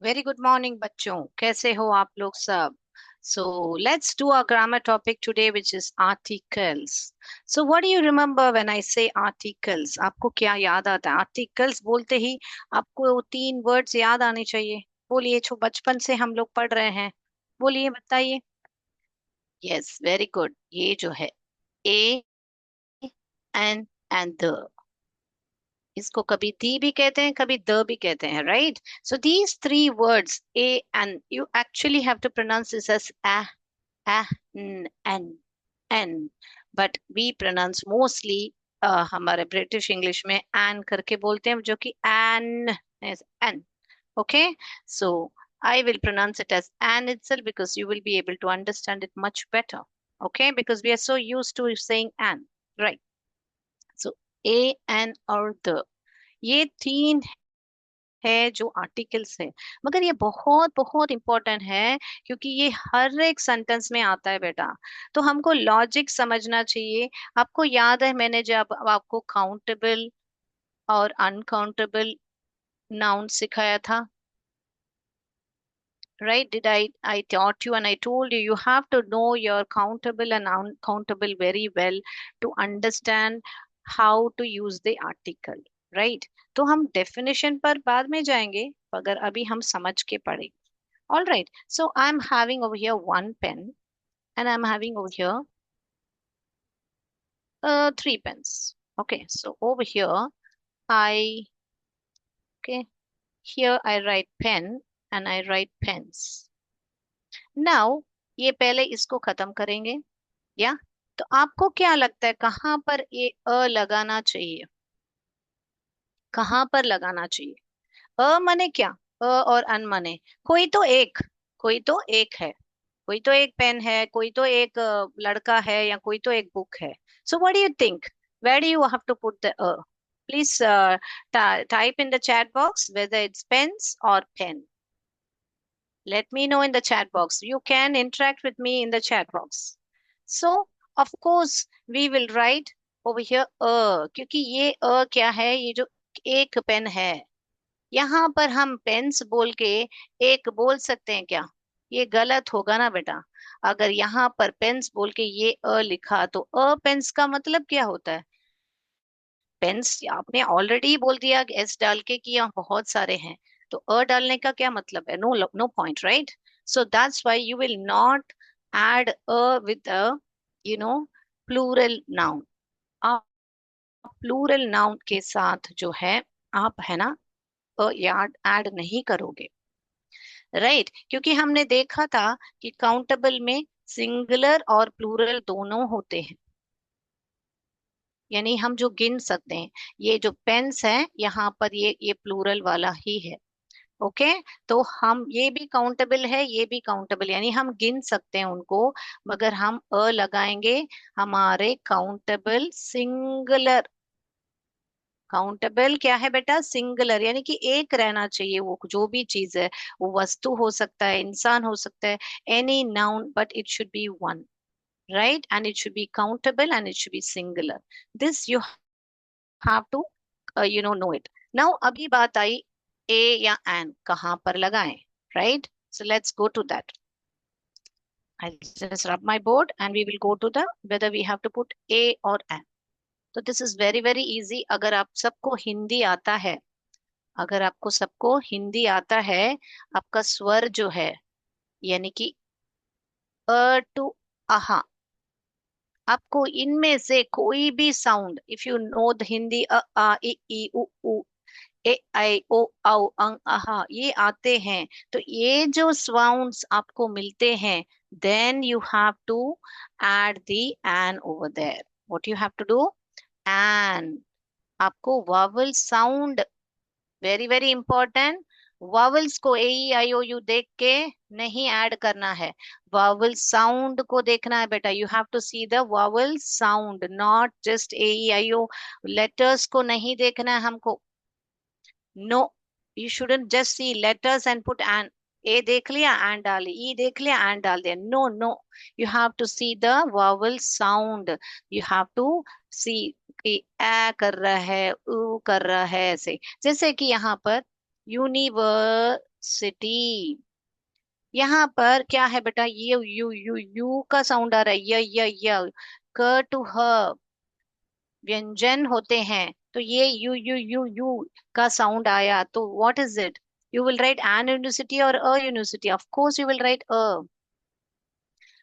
Very good morning बच्चों, कैसे हो आप लोग सब? So let's do a grammar topic today which is articles. So what do you remember when I से आर्टिकल्स? आपको क्या याद आता है? आर्टिकल्स बोलते ही आपको तीन वर्ड्स याद आने चाहिए. बोलिए, जो बचपन से हम लोग पढ़ रहे हैं. बोलिए, बताइए. Yes, very good. ये जो है ए, एंड द. इसको कभी दी भी कहते हैं, कभी द भी कहते हैं, right? So these three words a and, you actually have to pronounce this as a, an, an. But we pronounce mostly, हमारे ब्रिटिश इंग्लिश में एन करके बोलते हैं, जो कि an is an. Okay, so I will pronounce it as an itself because you will be able to understand it much better. Okay, because we are so used to saying an, right? So a, an और the, ये तीन है जो articles है. मगर ये बहुत बहुत इंपॉर्टेंट है, क्योंकि ये हर एक सेंटेंस में आता है बेटा. तो हमको लॉजिक समझना चाहिए. आपको याद है, मैंने जब आपको काउंटेबल और अनकाउंटेबल नाउन सिखाया था, right? Did I taught you and I told you you have to know your countable and uncountable very well to understand how to use the article, right? तो हम definition पर बाद में जाएंगे, अगर अभी हम समझ के पढ़ेंगे. All right, so I'm having over here one pen, and I'm having over here three pens. Okay, so over here I, okay, here I write pen and I write pens. Now ये पहले इसको खत्म करेंगे, या? तो आपको क्या लगता है कहाँ पर ये अ लगाना चाहिए? कहाँ पर लगाना चाहिए? अ माने क्या? अ और अन माने कोई तो एक, कोई तो एक है. कोई तो एक पेन है, कोई तो एक लड़का है, या कोई तो एक बुक है. So what do you think? Where do you have to put the a? Please type in the chat box whether it's pens or pen. Let me know in the chat box. You can interact with me in the chat box. So, of course, we will write over here a, क्योंकि ये अ क्या है? ये जो एक pen है, यहाँ पर हम पेन्स बोल के एक बोल सकते हैं क्या? ये गलत होगा ना बेटा. अगर यहाँ पर पेन्स बोल के ये अ लिखा, तो अ पेन्स का मतलब क्या होता है? पेन्स आपने ऑलरेडी बोल दिया एस डाल के कि यहाँ बहुत सारे हैं, तो अ डालने का क्या मतलब है? No, no point, right? So that's why you will not add a with a, you know, plural noun. आप प्लूरल नाउन के साथ जो है, आप है ना, अ याद ऐड नहीं करोगे, राइट? क्योंकि हमने देखा था कि काउंटेबल में सिंगुलर और प्लूरल दोनों होते हैं. यानी हम जो गिन सकते हैं, ये जो पेन्स है यहाँ पर, ये प्लूरल वाला ही है. ओके, तो हम ये भी काउंटेबल है, ये भी काउंटेबल, यानी हम गिन सकते हैं उनको. मगर हम अ लगाएंगे हमारे काउंटेबल सिंगुलर. काउंटेबल क्या है बेटा? सिंगुलर, यानी कि एक रहना चाहिए. वो जो भी चीज है, वो वस्तु हो सकता है, इंसान हो सकता है, any noun, but it should be one, right? And it should be countable and it should be singular. This you have to know it. Now अभी बात आई ए या एन कहाँ पर लगाएं, right? So let's go to that. I'll just rub my board and we will go to the whether we have to put a or an. तो this is very very easy. अगर आप सबको हिंदी आता है, अगर आपको सबको हिंदी आता है, आपका स्वर जो है, यानी कि अ टू आहा, आपको इनमें से कोई भी sound, if you know the Hindi, अ आ ई उ ऊ ए आई ओ औ अंग आहा, ये आते हैं, तो ये जो साउंड्स आपको मिलते हैं, then you have to add the an over there. What you have to do? An. आपको vowel sound, very very important, vowels को A E I O you देख के नहीं ऐड करना है. वावल साउंड को देखना है बेटा. You have to see the vowel sound, not just A E I O. Letters को नहीं देखना है हमको. No, you shouldn't just see letters and put an. A देख लिया एंड डाल, ई देख लिया एंड डाल दिया. No no, you have to see the vowel sound. You have to see कि ए कर रहा है, ऊ कर रहा है, ऐसे. जैसे कि यहाँ पर यूनिवर्स, city. यहाँ पर क्या है बेटा, ये यू का साउंड आ रहा है, य क टू ह व्यंजन होते हैं, तो ये यू का साउंड आया, तो what is it? You will write an university और a university, of course you will write a,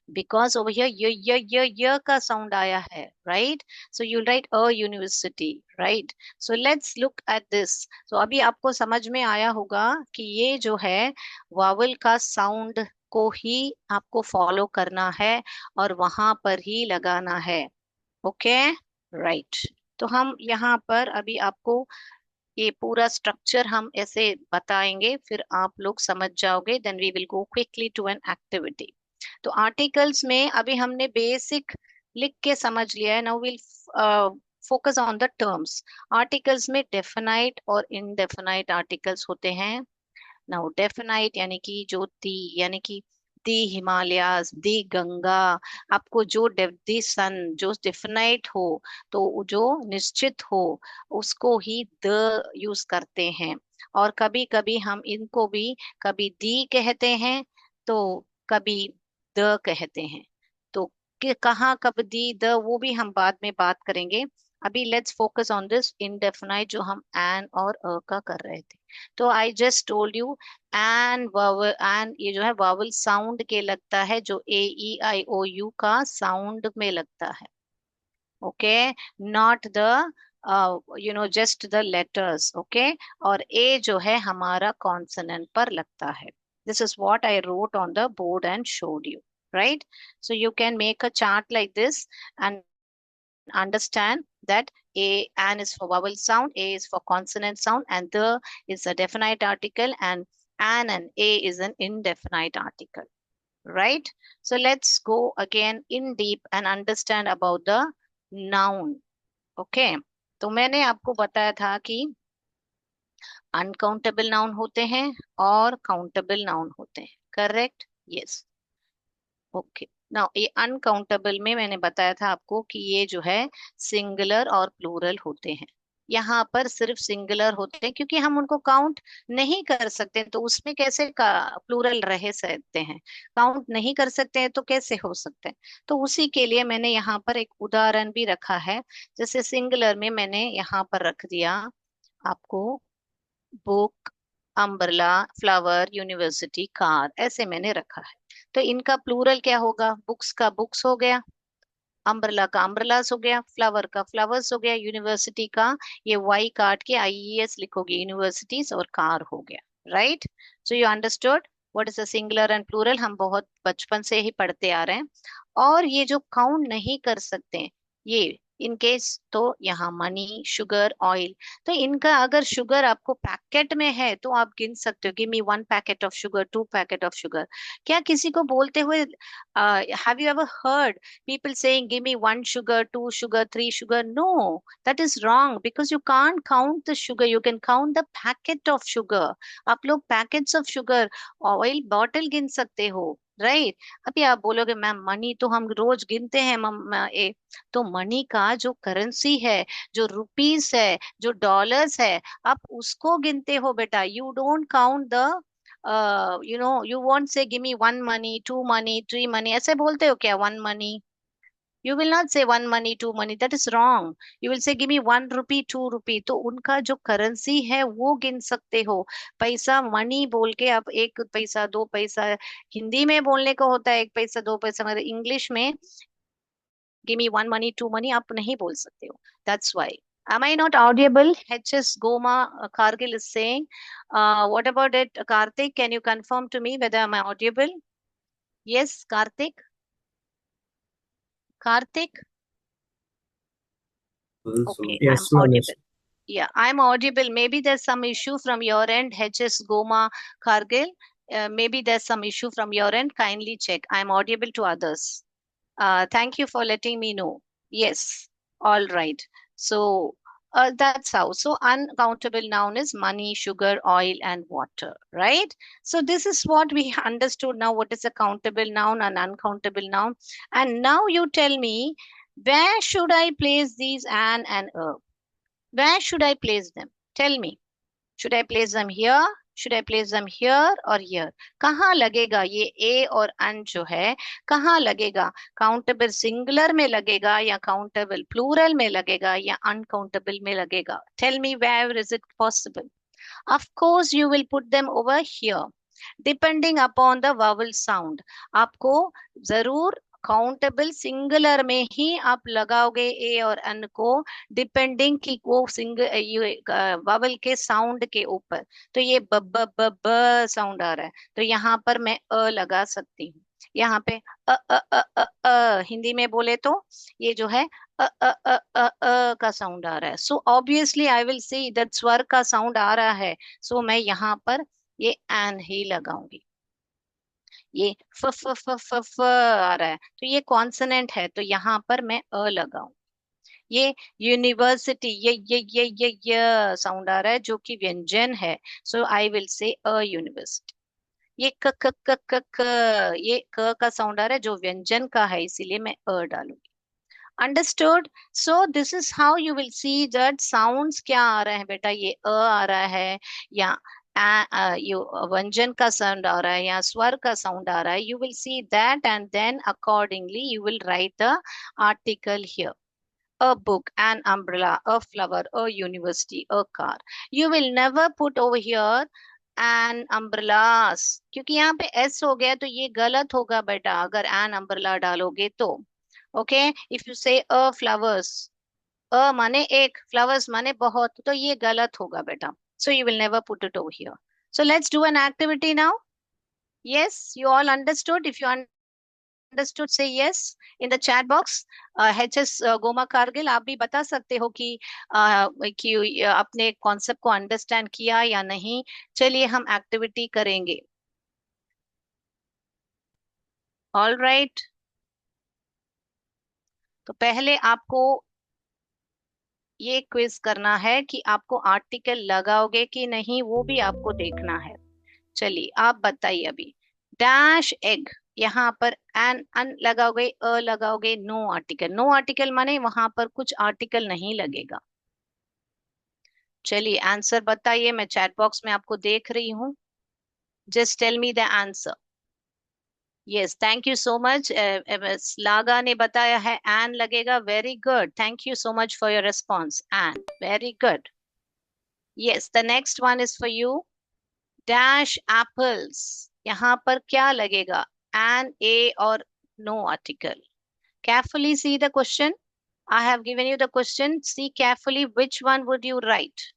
because over here y का sound आया है, right? So you'll write a university, right? So let's look at this. So अभी आपको समझ में आया होगा कि ये जो है वावल का साउंड को ही आपको फॉलो करना है और वहां पर ही लगाना है, ओके, राइट। तो हम यहाँ पर अभी आपको ये पूरा स्ट्रक्चर हम ऐसे बताएंगे, फिर आप लोग समझ जाओगे, then we will go quickly to an activity. तो आर्टिकल्स में अभी हमने बेसिक लिख के समझ लिया है, now will focus on the terms. Articles में डेफिनाइट और इनडेफिनाइट आर्टिकल्स होते हैं। नाउ डेफिनाइट यानी कि जो दी, यानी कि दी हिमालयाज, दी गंगा, आपको जो दी सन, जो डेफिनाइट हो, तो जो निश्चित हो, उसको ही द यूज करते हैं। और कभी कभी हम इनको भी कभी दी कहते हैं, तो कभी द कहते हैं। तो कहाँ कब दी द वो भी हम बाद में बात करेंगे। अभी let's focus on this indefinite जो हम एन और अ का कर रहे थे। तो I just told you an vowel, an ये जो है वावल साउंड के लगता है, जो ए ई आई ओ यू का साउंड में लगता है, okay, not the just the letters, okay. और ए जो है हमारा कॉन्सोनेंट पर लगता है। This is what I wrote on the board and showed you, right? So you can make a chart like this and understand that a an is for vowel sound, a is for consonant sound, and the is a definite article, and an and a is an indefinite article, right? So let's go again in deep and understand about the noun, okay? तो मैंने आपको बताया था कि uncountable noun होते हैं और countable noun होते हैं, करेक्ट? Yes, okay. नाउ ये अनकाउंटेबल में मैंने बताया था आपको कि ये जो है सिंगुलर और प्लूरल होते हैं। यहाँ पर सिर्फ सिंगुलर होते हैं क्योंकि हम उनको काउंट नहीं कर सकते, तो उसमें कैसे प्लूरल रह सकते हैं? काउंट नहीं कर सकते हैं तो कैसे हो सकते हैं? तो उसी के लिए मैंने यहाँ पर एक उदाहरण भी रखा है। जैसे सिंगुलर में मैंने यहाँ पर रख दिया आपको book, umbrella, flower, university, car, ऐसे मैंने रखा है। तो इनका प्लूरल क्या होगा? बुक्स का बुक्स हो गया, अम्ब्रेला का अम्ब्रेलास हो गया, फ्लावर का फ्लावर्स हो गया, यूनिवर्सिटी का ये वाई काट के आईईएस लिखोगे, यूनिवर्सिटीज, और कार हो गया, right? So you understood what is a singular and plural, हम बहुत बचपन से ही पढ़ते आ रहे हैं। और ये जो काउंट नहीं कर सकते, ये इन केस, तो यहाँ मनी, शुगर, ऑयल, तो इनका अगर शुगर आपको पैकेट में है तो आप गिन सकते हो, give me 1 packet of sugar, 2 packet of sugar. क्या किसी को बोलते हुए have you ever heard people saying give me 1 sugar, 2 sugar, 3 sugar? No, that is wrong, because you can't count the sugar, you can count the packet of sugar. आप लोग packets of sugar, oil bottle गिन सकते हो, right? अभी आप बोलोगे ma'am money तो हम रोज गिनते हैं तो मनी का जो करेंसी है, जो रुपीस है, जो डॉलर्स है, आप उसको गिनते हो बेटा। You don't count the you won't say give me 1 money, 2 money, 3 money, ऐसे बोलते हो क्या? 1 money, you will not say 1 money, 2 money, that is wrong. You will say give me 1 rupee, 2 rupee, तो उनका जो करेंसी है वो गिन सकते हो। पैसा मनी बोल के आप 1 पैसा, 2 पैसा, हिंदी में बोलने को होता है 1 पैसा, 2 पैसा, मगर इंग्लिश में give me 1 money, 2 money आप नहीं बोल सकते हो। That's why. Am I not audible? HS Goma Kargil is saying. What about it, Karthik? Can you confirm to me whether am I audible? Yes, Karthik. Karthik. Also, Okay, I'm yes, ma'am. Yes. audible. Yeah, I'm audible. Maybe there's some issue from your end, HS Goma Kargil. Maybe there's some issue from your end. Kindly check. I'm audible to others. Thank you for letting me know. Yes, all right. So that's how. So uncountable noun is money, sugar, oil, and water, right? So this is what we understood now. What is a countable noun and uncountable noun? And now you tell me, where should I place these an and a? Where should I place them? Tell me. Should I place them here? Should I place them here और here? कहाँ लगेगा ये ए और अन जो है, कहाँ लगेगा? Countable singular में लगेगा या काउंटेबल प्लूरल में लगेगा या अनकाउंटेबल में लगेगा? Tell me where is it possible? Of course, you will put them over here, depending upon the vowel sound. आपको जरूर काउंटेबल सिंगुलर में ही आप लगाओगे ए और अन को, डिपेंडिंग कि वो वावल के साउंड के ऊपर। तो ये ब ब ब ब साउंड आ रहा है, तो यहाँ पर मैं अ लगा सकती हूँ। यहाँ पे हिंदी में बोले तो ये जो है का साउंड आ रहा है। So obviously I will say that स्वर का साउंड आ रहा है, सो मैं यहाँ पर ये एन ही लगाऊंगी। ये फ आ रहा है, तो ये कॉन्सोनेंट है, तो यहाँ पर मैं अ लगाऊं। ये यूनिवर्सिटी, ये साउंड आ रहा है जो कि व्यंजन है, सो I will say a university. ये क ये क का साउंड आ रहा है जो व्यंजन का है, इसीलिए मैं अ डालूंगी। Understood? So this is how you will see that sounds क्या आ रहे हैं बेटा, ये अ आ रहा है या यू व्यंजन का साउंड आ रहा है या स्वर का साउंड आ रहा है। You will see that and then accordingly you will write the article here. A book, an umbrella, a flower, a university, a car. You will never put over here an umbrellas, क्योंकि यहाँ पे s हो गया तो ये गलत होगा बेटा अगर an umbrella डालोगे तो। ओके, इफ यू से अ फ्लावर्स, अ माने एक, फ्लावर्स माने बहुत, तो ये गलत होगा बेटा। सो you will never put it over here. So let's do an activity now. Yes, you all understood? If you understood, say yes in the chat box. HS Goma Kargil, आप भी बता सकते हो कि अपने कॉन्सेप्ट को अंडरस्टैंड किया या नहीं। चलिए हम एक्टिविटी करेंगे। ऑल राइट, तो पहले आपको ये क्विज करना है कि आपको आर्टिकल लगाओगे कि नहीं, वो भी आपको देखना है। चलिए आप बताइए अभी। डैश एग, यहाँ पर एन अन लगाओगे, अ लगाओगे, नो आर्टिकल। नो आर्टिकल माने वहां पर कुछ आर्टिकल नहीं लगेगा। चलिए आंसर बताइए, मैं चैट बॉक्स में आपको देख रही हूँ। Just tell me the answer. Yes, thank you so much. लागा ने बताया है एन लगेगा। Very good, thank you so much for your response, an, very good. Yes, the next one is for you. Dash apples, यहाँ पर क्या लगेगा? An, a और no article. Carefully see the question. I have given you the question. See carefully which one would you write.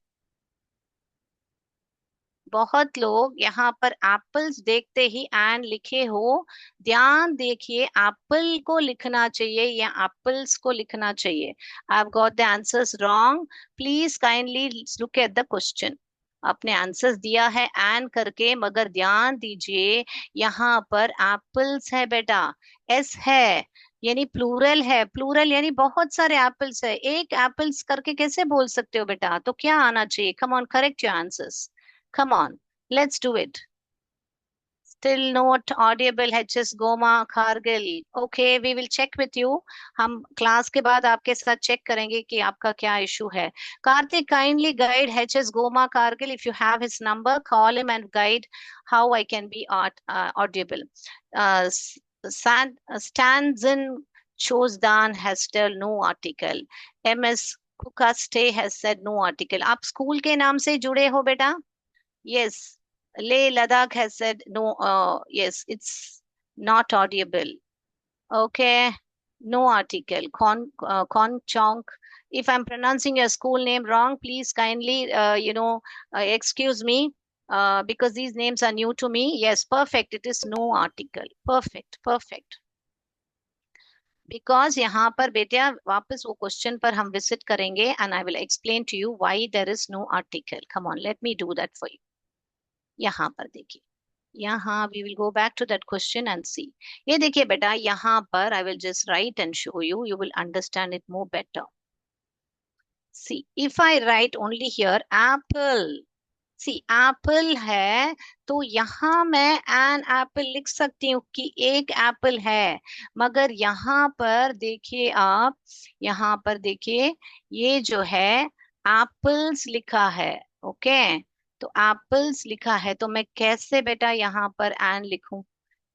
बहुत लोग यहाँ पर apples देखते ही एन लिखे हो। ध्यान देखिए, एप्पल को लिखना चाहिए या एप्पल्स को लिखना चाहिए। I've got the answers wrong. Please kindly look at the question. आपने आंसर्स दिया है एन करके, मगर ध्यान दीजिए यहाँ पर एप्पल्स है बेटा, एस है, यानी प्लूरल है। प्लूरल यानी बहुत सारे एप्पल्स है, एक एप्पल्स करके कैसे बोल सकते हो बेटा? तो क्या आना चाहिए? Come on, correct your answers, come on, let's do it. Still not audible, HS Goma Kargil. Okay, we will check with you. हम क्लास के बाद आपके साथ चेक करेंगे कि आपका क्या इशू है। Karthik, kindly guide HS Goma Kargil. If you have his number, call him and guide how I can be audible. Stanzin Chosdan has still no article. MS Kukaste has said no article. आप school के नाम से जुड़े हो बेटा? Yes, Leh Ladakh has said no. Yes, it's not audible. Okay, no article. Kon Chonk. If I'm pronouncing your school name wrong, please kindly, excuse me, because these names are new to me. Yes, perfect. It is no article. Perfect, perfect. Because यहाँ पर बेटा वापस वो question पर हम visit करेंगे and I will explain to you why there is no article. Come on, let me do that for you. यहाँ पर देखिए, यहाँ we will go back to that question and see. ये देखिए बेटा, यहाँ पर I will just write and show you. You will understand it more better. See, if I write only here apple. See, apple है तो यहाँ मैं an apple लिख सकती हूँ कि एक एप्पल है। मगर यहाँ पर देखिए आप, यहाँ पर देखिए ये जो है एप्पल्स लिखा है। ओके, तो एप्पल्स लिखा है, तो मैं कैसे बेटा यहाँ पर एन लिखूं?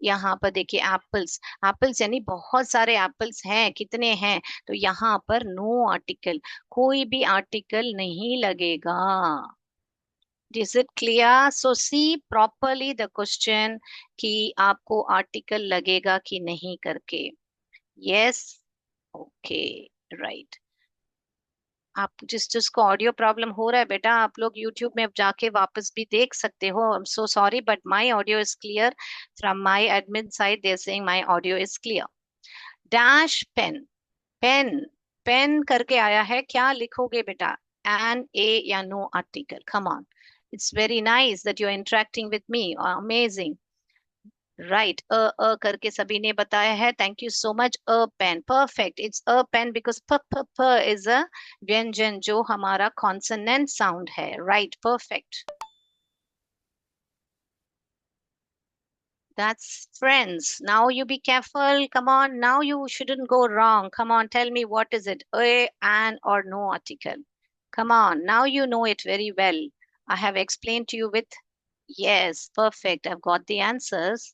यहाँ पर देखिए एप्पल्स, एप्पल्स यानी बहुत सारे एप्पल्स हैं, कितने हैं? तो यहाँ पर नो आर्टिकल, कोई भी आर्टिकल नहीं लगेगा। Is it clear? So see properly the question कि आपको आर्टिकल लगेगा कि नहीं करके। Yes, okay, right. आप जिसको ऑडियो प्रॉब्लम हो रहा है बेटा, आप लोग यूट्यूब में जाके वापस भी देख सकते हो। I am so sorry but my audio is clear from my admin side, they saying my audio is clear. Dash pen, pen, pen करके आया है, क्या लिखोगे बेटा? एन, ए या no article? Come on, it's very nice that you are interacting with me, amazing. Right, a करके सभी ने बताया है, thank you so much. A pen, perfect, it's a pen because प प प इज अ व्यंजन जो हमारा कॉन्सोनेंट साउंड है। Right, perfect. That's friends. Now you be careful. Come on. Now you shouldn't go wrong. Come on. Tell me what is it? A, an, or no article? Come on. Now you know it very well. I have explained to you with yes. Perfect. I've got the answers.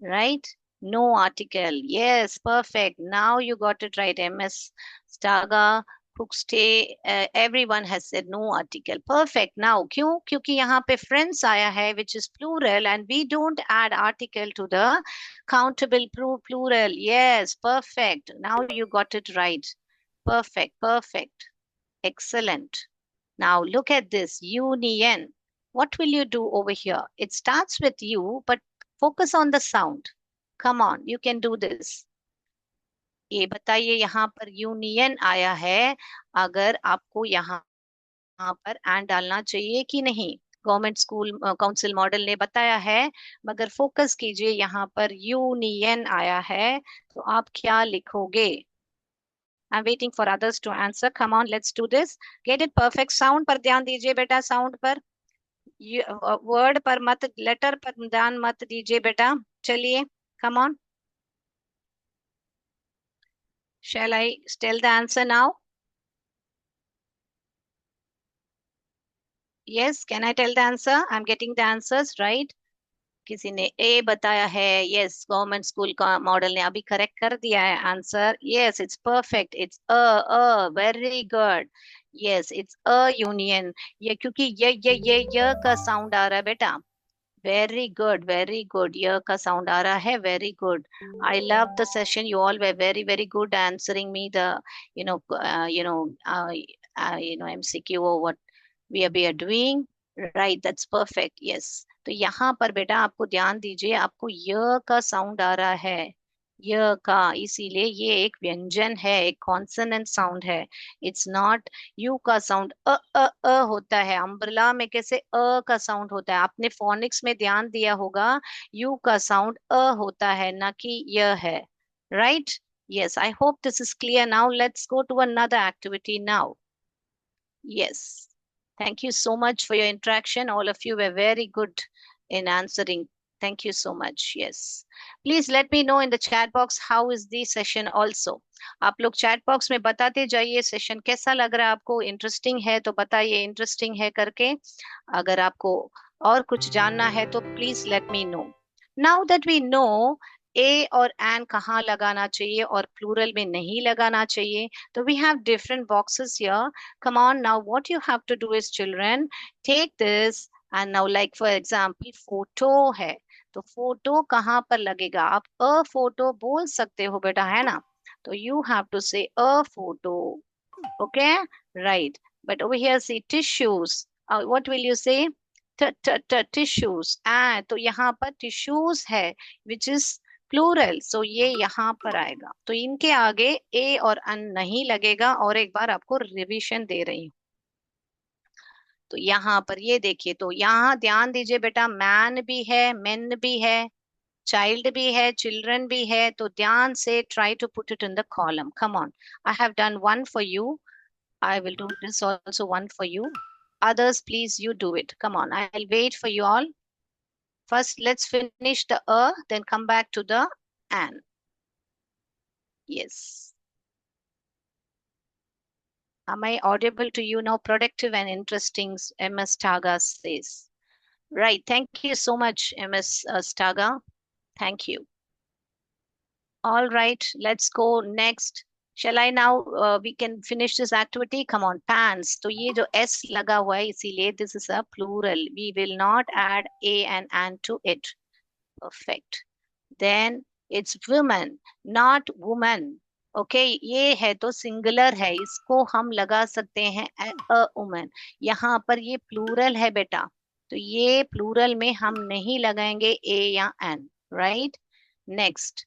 Right? No article. Yes. Perfect. Now you got it right. MS Staga, Cookstay, everyone has said no article. Perfect. Now, क्यों? क्योंकि यहाँ पे friends आया है, which is plural, and we don't add article to the countable plural. Yes, perfect. Now you got it right. Perfect, perfect. Excellent. Now look at this union. What will you do over here? It starts with you, but focus on the sound. Come on, you can do this. ये बताइए, यहाँ पर union आया है, अगर आपको यहाँ पर एंड डालना चाहिए कि नहीं? गवर्नमेंट स्कूल काउंसिल मॉडल ने बताया है, मगर फोकस कीजिए, यहाँ पर यूनियन आया है, तो आप क्या लिखोगे? I'm waiting for others to answer. Come on, let's do this. Get it perfect. Sound पर ध्यान दीजिए बेटा, साउंड पर, वर्ड पर मत, लेटर पर ध्यान मत दीजिए बेटा। चलिए, come on. Shall I tell the answer now? Yes, can I tell the answer? I'm getting the answers, right? किसी ने ए बताया है, यस, गवर्नमेंट स्कूल का मॉडल ने अभी करेक्ट कर दिया है answer. Yes, it's perfect, it's very good. Yes, it's a union. ये क्योंकि ये का साउंड आ रहा है बेटा। वेरी गुड, वेरी गुड, य का साउंड आ रहा है, very good. I love the session, you all way very very good answering me the you know you know MCQ or what we are doing. Right, that's perfect. Yes, तो यहाँ पर बेटा आपको ध्यान दीजिए, आपको य का साउंड आ रहा है, य का, इसीलिए ये एक व्यंजन है, एक कॉन्सोनेंट साउंड है। इट्स नॉट यू का साउंड होता है, अम्ब्रेला में कैसे का साउंड होता है, आपने फोनिक्स में ध्यान दिया होगा, यू का साउंड होता है, ना कि य है। Right? Yes, I hope this is clear. Now let's go to another activity now. Yes. Thank you so much for your interaction. All of you were very good in answering. Thank you so much. Yes. Please let me know in the chat box how is the session also. आप लोग chat box में बताते जाइए session कैसा लग रहा है आपको, इंटरेस्टिंग है तो बताइए इंटरेस्टिंग है करके। अगर आपको और कुछ जानना है तो please let me know. Now that we know a और एन कहाँ लगाना चाहिए और प्लूरल में नहीं लगाना चाहिए, so we have different boxes here. Come on, now what you have to do is, children, take this and now, like for example, photo है, तो फोटो कहाँ पर लगेगा? आप अ फोटो बोल सकते हो बेटा, है ना? तो you have to say a photo. Okay, right. But over here, see tissues. What will you say? Tissues. तो यहाँ पर tissues है, which is प्लूरल, सो ये यहाँ पर आएगा, तो इनके आगे ए और अन नहीं लगेगा। और एक बार आपको रिवीजन दे रही हूँ, तो यहाँ पर ये देखिए, तो यहाँ ध्यान दीजिए बेटा, मैन भी है, मेन भी है, चाइल्ड भी है, चिल्ड्रन भी है, तो ध्यान से try to put it in the column. Come on, I have done one for you, I will do this also one for you. Others, please, you do it. Come on, I'll wait for you all. First, let's finish the then come back to the an. Yes. Am I audible to you now? Productive and interesting, MS Taga says. Right. Thank you so much, MS Staga. Thank you. All right. Let's go next. Shall I now? We can finish this activity. Come on, pants. तो ये जो S लगा हुआ है इसीलिए this is a plural. We will not add a and an to it. Perfect. Then it's women, not woman. Okay ये है तो सिंगुलर है, इसको हम लगा सकते हैं अ वुमन। यहाँ पर ये प्लूरल है बेटा, तो ये प्लूरल में हम नहीं लगाएंगे ए या एन, राइट। नेक्स्ट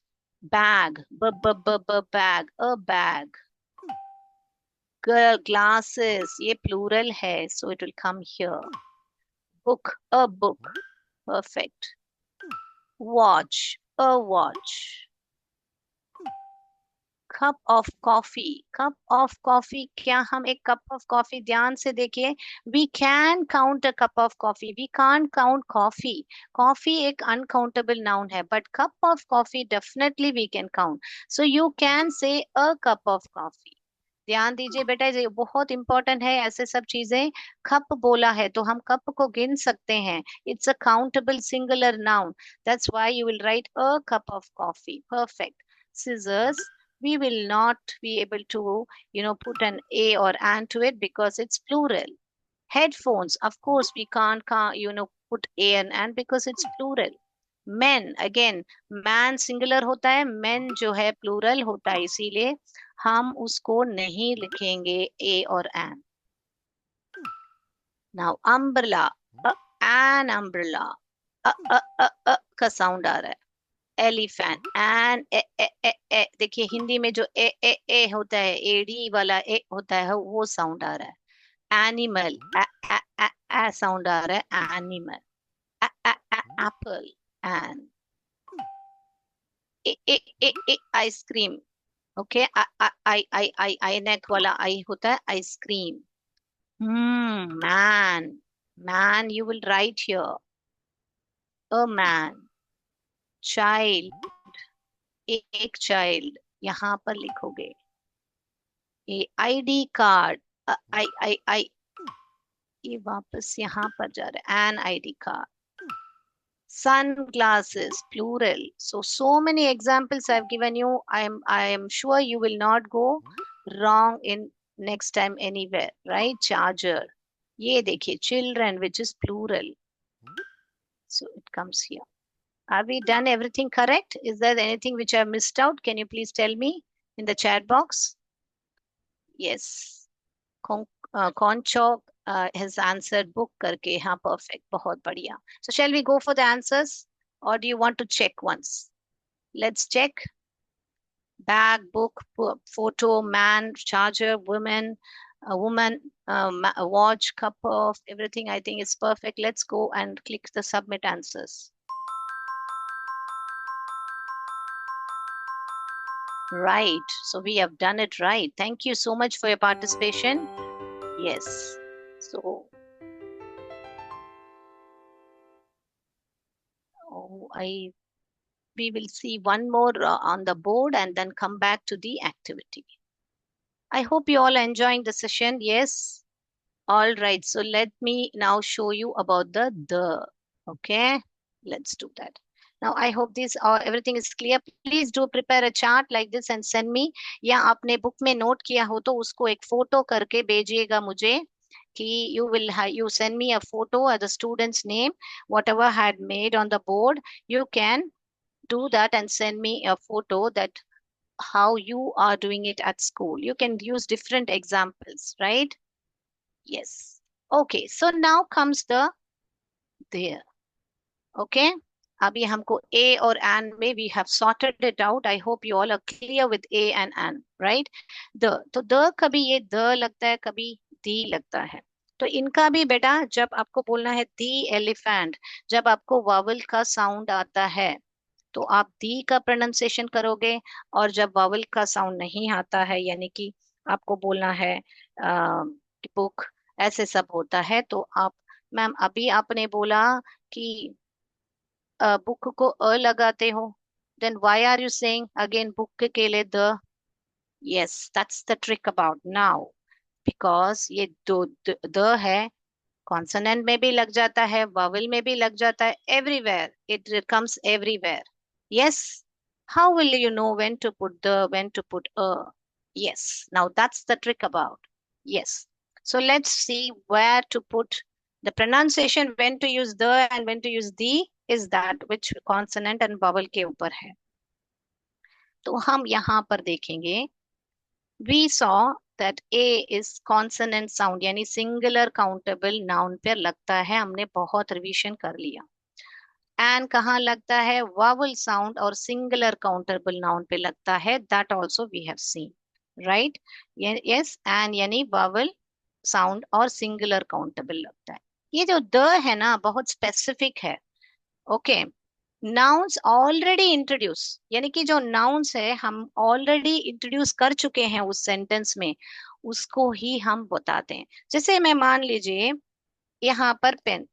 बैग, ब ब ब ब बैग, अ बैग। ग्लासेस ये प्लूरल है, so it will come here. Book, a book. Perfect. Watch, a watch. Cup of coffee, cup of coffee, क्या हम एक कप ऑफ कॉफी, ध्यान से देखिए, we can count a cup of coffee, we can't count coffee. Coffee एक uncountable noun है, but cup of coffee definitely we can count, so you can say a cup of coffee. ध्यान दीजिए बेटा, ये बहुत इंपॉर्टेंट है, ऐसे सब चीजें। कप बोला है तो हम कप को गिन सकते हैं, it's a countable singular noun, that's why you will write a cup of coffee. Perfect. scissors, we will not be able to put an a or an to it because it's plural. Headphones, of course we can't put a and an because it's plural. Men, again man singular होता है, men जो है plural होता है, इसीलिए हम उसको नहीं लिखेंगे a और an. Now umbrella, an umbrella, का साउंड आ रहा है। एलिफेंट, एन ए ए ए ए, देखिए हिंदी में जो ए होता है, एडी वाला ए होता है, वो साउंड आ रहा है। एनिमल, ए साउंड आ रहा है, animal. Apple, an. A ice cream, okay, I नेक वाला आई होता है, ice cream. Man, man you will write here, a man. Child, एक चाइल्ड यहाँ पर लिखोगे। ए आईडी कार्ड, आई ये वापस यहाँ पर जा रहा है, an ID card. Sunglasses, plural. So many examples I've given you. I am sure you will not go wrong in next time anywhere, right? Charger. ये देखिए children, which is plural. So it comes here. Are we done everything correct? Is there anything which I missed out? Can you please tell me in the chat box? Yes. Conchok has answered book करके, हाँ perfect, बहुत बढ़िया. So shall we go for the answers or do you want to check once? Let's check. Bag, book, photo, man, charger, woman, a woman, a watch, cup of, everything I think is perfect. Let's go and click the submit answers. Right. So we have done it right. Thank you so much for your participation. Yes. So, we will see one more on the board and then come back to the activity. I hope you all are enjoying the session. Yes. All right. So let me now show you about the. Okay. Let's do that. Now I hope this everything is clear. Please do prepare a chart like this and send me. या आपने book में note किया हो तो उसको एक photo करके भेजिएगा मुझे, कि you send me a photo of the student's name, whatever had made on the board. You can do that and send me a photo that how you are doing it at school. You can use different examples, right? Yes. Okay, so now comes the there. Okay. अभी हमको a और an में we have sorted it out. I hope you all are clear with a and an, right? तो the कभी ये the लगता है, कभी the लगता है। तो इनका भी बेटा जब आपको बोलना है the elephant, जब आपको वावल का साउंड आता है तो आप दी का प्रोनाउंसिएशन करोगे, और जब वावल का साउंड नहीं आता है, यानी कि आपको बोलना है बुक, ऐसे सब होता है, तो आप, मैम अभी आपने बोला कि बुक को अ लगाते हो, then why are you saying again book के लिए the? Yes, that's the trick about now. Because ये दो द है, कॉन्सोनेंट में भी लग जाता है, वावल में भी लग जाता है, everywhere it comes everywhere. Yes. How will you know when to put the, when to put a? Yes, now that's the trick about. Yes. So let's see where to put the pronunciation, when to use the and when to use the, is that which consonant and vowel के ऊपर है. तो हम यहाँ पर देखेंगे, we saw that A is consonant sound, यानी singular countable noun पे लगता है, हमने बहुत रिवीजन कर लिया. एंड कहाँ लगता है? vowel sound और singular countable noun पे लगता है, that also we have seen, right? Yes, and यानी vowel sound और singular countable लगता है. ये जो द है ना, बहुत स्पेसिफिक है. ओके. नाउन्स ऑलरेडी इंट्रोड्यूस, यानी कि जो नाउन्स है हम ऑलरेडी इंट्रोड्यूस कर चुके हैं उस सेंटेंस में, उसको ही हम बताते हैं. जैसे मैं मान लीजिए यहाँ पर pen,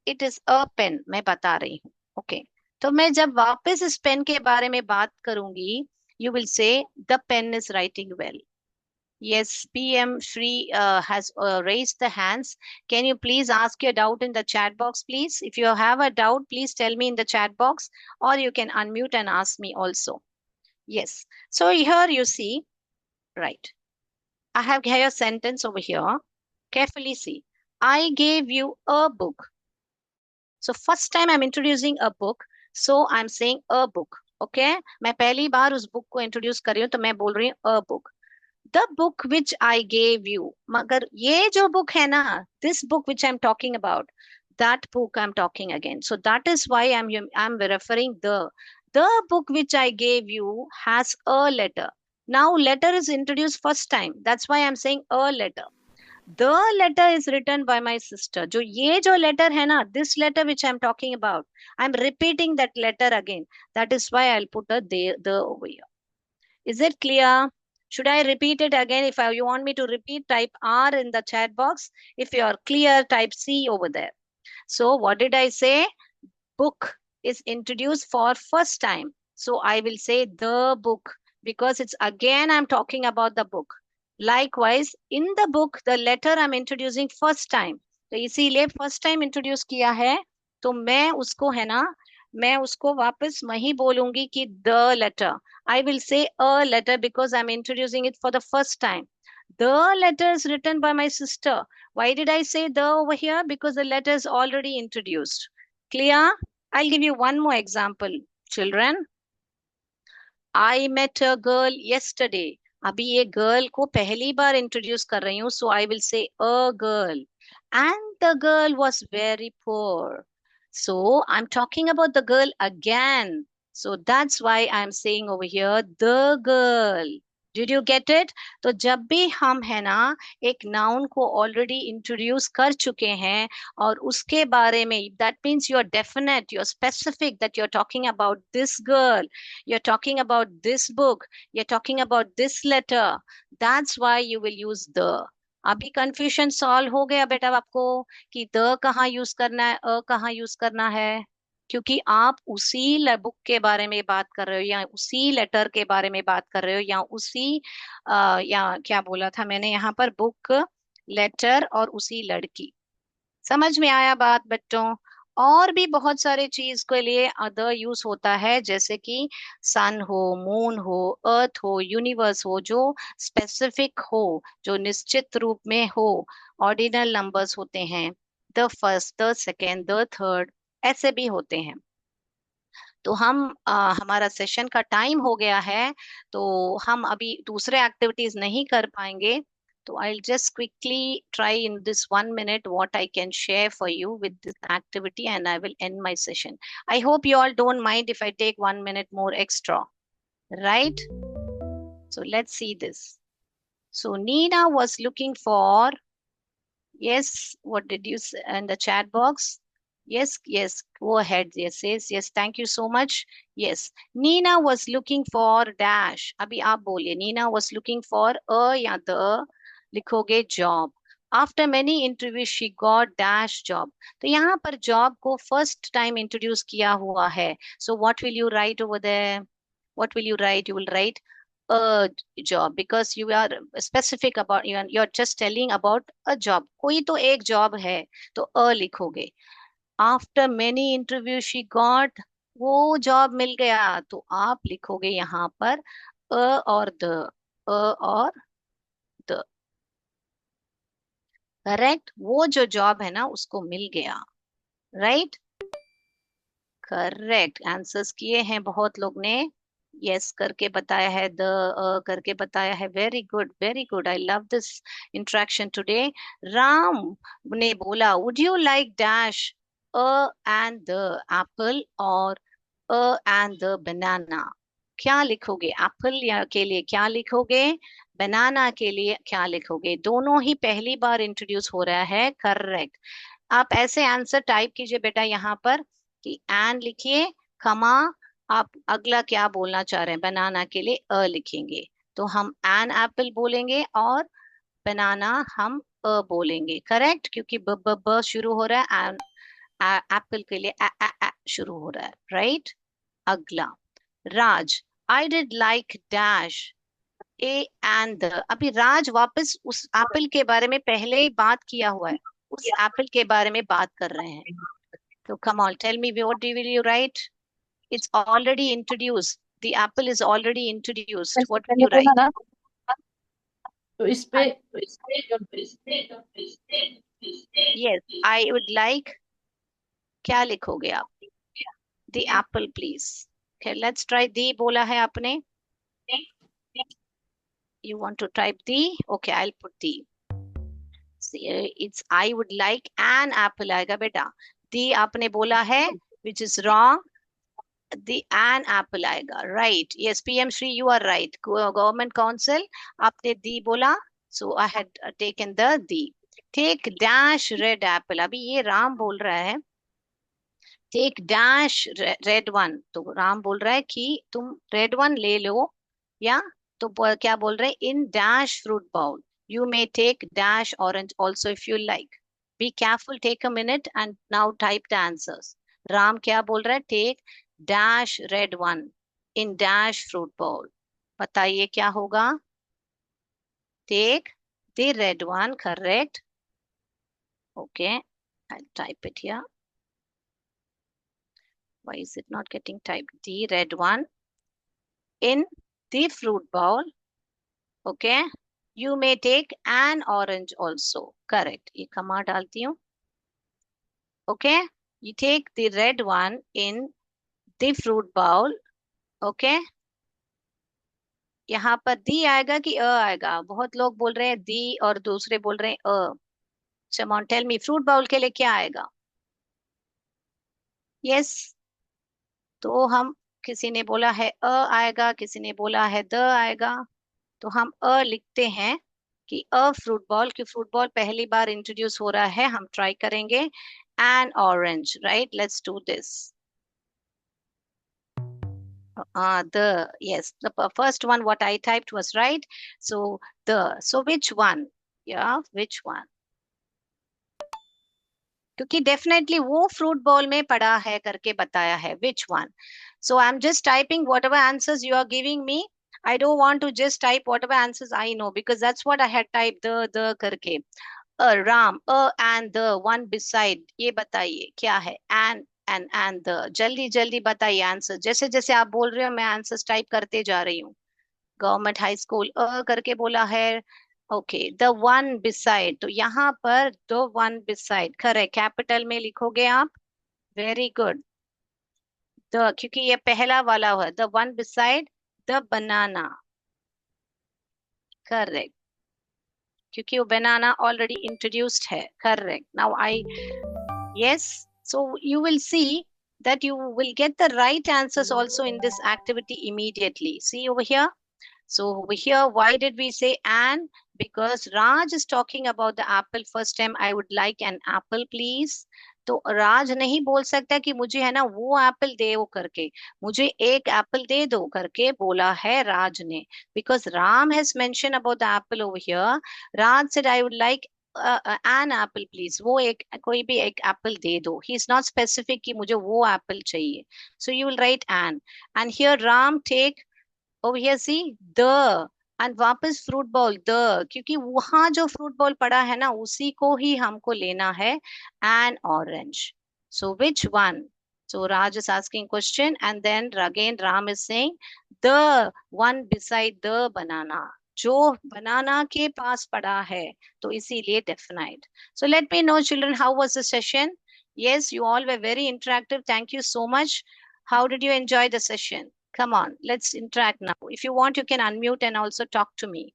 it is a pen मैं बता रही हूँ. ओके. तो मैं जब वापस इस पेन के बारे में बात करूंगी, you will say the pen is writing well. Yes, PM Shri has raised the hands. Can you please ask your doubt in the chat box, please? If you have a doubt, please tell me in the chat box, or you can unmute and ask me also. Yes. So here you see, right. I have here a sentence over here. Carefully see. I gave you a book. So first time I'm introducing a book. So I'm saying a book. Okay. मैं पहली बार उस book को introduce कर रही हूँ, तो मैं बोल रही हूँ a book. The book which I gave you. मगर ये जो book है ना, this book which I'm talking about, that book I'm talking again. So that is why I'm referring the book which I gave you has a letter. Now letter is introduced first time. That's why I'm saying a letter. The letter is written by my sister. जो ये जो letter है ना, this letter which I'm talking about, I'm repeating that letter again. That is why I'll put a the over here. Is it clear? Should I repeat it again? If you want me to repeat, type R in the chat box. If you are clear, type C over there. So what did I say? Book is introduced for first time. So I will say the book, because it's again I'm talking about the book. Likewise, in the book, the letter I'm introducing first time. तो इसीलिए first time introduce किया है, तो मैं उसको है ना, मैं उसको वापस वही बोलूंगी कि the letter. I will say a letter because I'm introducing it for the first time. The letter is written by my sister. Why did I say the over here? Because the letter is already introduced. Clear? I'll give you one more example, children. I met a girl yesterday. अभी ये girl को पहली बार introduce कर रही हूँ, so I will say a girl. And the girl was very poor. So I'm talking about the girl again. So that's why I'm saying over here the girl. Did you get it? तो जब भी हम है ना एक noun को already introduce कर चुके हैं और उसके बारे में, that means you are definite, you are specific that you are talking about this girl, you're talking about this book, you're talking about this letter, that's why you will use the. अभी confusion solve हो गया बेटा आपको कि the कहाँ use करना है, अ कहाँ यूज करना है? क्योंकि आप उसी बुक के बारे में बात कर रहे हो, या उसी लेटर के बारे में बात कर रहे हो, या उसी या क्या बोला था मैंने यहाँ पर, बुक, लेटर और उसी लड़की. समझ में आया बात बच्चों? और भी बहुत सारे चीज के लिए अदर यूज होता है, जैसे कि सन हो, मून हो, अर्थ हो, यूनिवर्स हो, जो स्पेसिफिक हो, जो निश्चित रूप में हो. ऑर्डिनल नंबर्स होते हैं, the first, the second, the third, ऐसे भी होते हैं. तो हमारा सेशन का टाइम हो गया है, तो हम अभी दूसरे एक्टिविटीज नहीं कर पाएंगे. So I'll just quickly try in this 1 minute what I can share for you with this activity, and I will end my session. I hope you all don't mind if I take 1 minute more extra, right? So let's see this. So Nina was looking for, yes, what did you say in the chat box? Yes, yes, go ahead. Yes, yes, yes. Thank you so much. Yes, Nina was looking for dash. अभी आप बोलिए. Nina was looking for a या the लिखोगे job. After many interviews, she got dash job. तो यहाँ पर job को first time introduce किया हुआ है. So what will you write over there? What will you write? You will write a job because you are specific about you're just telling about a job. कोई तो एक job है तो अ लिखोगे. After many interview she got, वो job मिल गया तो आप लिखोगे यहाँ पर अ और द, अ और द. करेक्ट, वो जो जॉब है ना उसको मिल गया. राइट, करेक्ट आंसर्स किए हैं बहुत लोग ने. यस करके बताया है, द करके बताया है. Very good, very good. I love this interaction today. Ram ने बोला would you like dash a and the Apple और अ एंड द बनाना. क्या लिखोगे? एप्पल या के लिए क्या लिखोगे? बनाना के लिए क्या लिखोगे? दोनों ही पहली बार इंट्रोड्यूस हो रहा है. करेक्ट. आप ऐसे आंसर टाइप कीजिए बेटा यहाँ पर कि एन लिखिए, कमा, आप अगला क्या बोलना चाह रहे हैं. बनाना के लिए अ लिखेंगे तो हम एन एप्पल बोलेंगे और बनाना हम अ बोलेंगे. करेक्ट, क्योंकि ब ब ब शुरू हो रहा है एंड एप्पल के लिए आ शुरू हो रहा है. राइट. अगला, Raj, I did like dash a and the. अभी राज वापस उस एप्पल के बारे में पहले ही बात किया हुआ है, उस एप्पल के बारे में बात कर रहे हैं. तो come on, tell me what will you write? It's already introduced. The apple is already introduced. वैसे What will मैंने you बोला write? ना, तो इस पे I, yes, I would like. क्या लिखोगे आप? The apple, please. Okay, let's try the बोला है आपने. You want to type the? Okay, I'll put the. See, it's I would like an apple आएगा बेटा. The आपने बोला है, which is wrong. The an apple आएगा. Right. Yes, PM Shri, you are right. Government Council, आपने the बोला. So I had taken the. Take dash red apple. अभी ये राम बोल रहा है. Take dash red one. तो राम बोल रहा है कि तुम red one ले लो. या तो क्या बोल रहे हैं? In dash fruit bowl. You may take dash orange also if you like. Be careful. Take a minute and now type the answers. Ram क्या बोल रहा है? Take dash red one in dash fruit bowl. बताइए क्या होगा? Take the red one, correct. Okay, I'll type it here. Why is it not getting typed? The red one in the fruit bowl. Okay, you may take an orange also. Correct. ये कमा डालती हूँ. Okay, you take the red one in the fruit bowl. Okay, यहाँ पर दी आएगा कि अ आएगा? बहुत लोग बोल रहे हैं दी और दूसरे बोल रहे हैं a. Come on, tell me, fruit bowl के लिए क्या आएगा? यस, तो हम, किसी ने बोला है अ आएगा, किसी ने बोला है द आएगा. तो हम अ लिखते हैं कि अ फ्रूट बॉल, की फ्रूट बॉल पहली बार इंट्रोड्यूस हो रहा है. हम ट्राई करेंगे. N orange, right, let's do this. The, yes, the first one what I typed was right. So the, so which one? Yeah, which one? क्योंकि definitely वो fruit ball में पड़ा है करके बताया है. Which one? So I am just typing whatever answers you are giving me. I don't want to just type whatever answers I know because that's what I had type the करके. Ram, and the one beside, ये बताइए क्या है? And the. जल्दी जल्दी बताइए answer. जैसे जैसे आप बोल रहे हो मैं आंसर्स टाइप करते जा रही हूँ. गवर्नमेंट हाई स्कूल करके बोला है. ओके, द वन बिसाइड, तो यहाँ पर the one beside correct, capital में लिखोगे आप. Very good. द, क्योंकि ये पहला वाला हुआ, the one beside the banana. Correct, क्योंकि वो बनाना ऑलरेडी इंट्रोड्यूस्ड है. Correct. Now I, yes, so you will see that you will get the right answers also in this activity immediately. See over here. So over here, why did we say an? Because Raj is talking about the apple. First time, I would like an apple, please. तो राज नहीं बोल सकता कि मुझे है ना वो Apple दे वो करके. मुझे एक एप्पल दे दो करके बोला है राज ने. Because Ram has mention about the Apple over here. Raj said I would like an apple please. वो एक, कोई भी एक एप्पल दे दो. ही इज नॉट स्पेसिफिक कि मुझे वो एप्पल चाहिए. So you will write an. And here Ram take over here see the and वापस फ्रूट बॉल द, क्योंकि वहां जो फ्रूट बॉल पड़ा है ना उसी को ही हमको लेना है, N orange. So which one? So Raj is asking question and then again Ram is saying the one beside the banana, जो बनाना के पास पड़ा है, तो इसीलिए definite. So let me know children, how was the session? Yes, you all were very interactive. Thank you so much. How did you enjoy the session? Come on, let's interact now. If you want, you can unmute and also talk to me.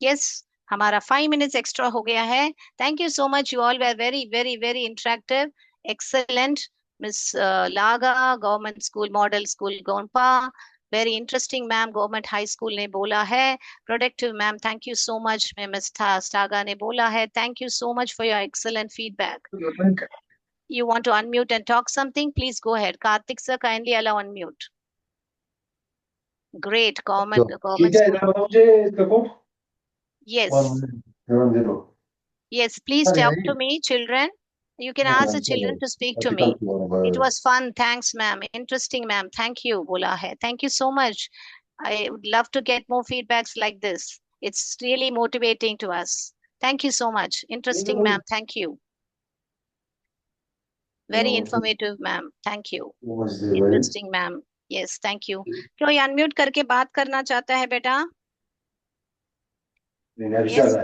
Yes, हमारा 5 minutes extra हो गया है. Thank you so much. You all were very, very, very interactive. Excellent. Miss Laga, Government School Model School, Gonpa. Very interesting, ma'am. Government High School ने बोला है. Productive, ma'am. Thank you so much. Miss Staga ने बोला है. Thank you so much for your excellent feedback. You want to unmute and talk something? Please go ahead. Karthik sir, kindly allow unmute. Great. Government school. मुझे इसका code Yes. 110. Yes, please talk to me, children. You can ask the children to speak to me. It was fun. Thanks, ma'am. Interesting, ma'am. Thank you, bola hai. Thank you so much. I would love to get more feedbacks like this. It's really motivating to us. Thank you so much. Interesting, ma'am. Thank you. Very informative, ma'am. Thank you. Interesting, ma'am. Yes, thank you. कोई unmute करके बात करना चाहता है बेटा? Yes.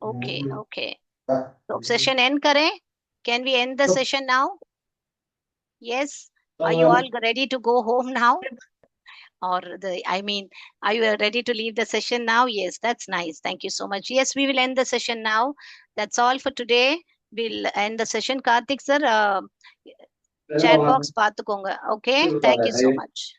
Okay, okay. So session end करें? Can we end the session now? Yes. Are you all ready to go home now? Or are you ready to leave the session now? Yes, that's nice. Thank you so much. Yes, we will end the session now. That's all for today. We'll end the session. Karthik sir, chat box paathukonga. Okay. Thank you so much.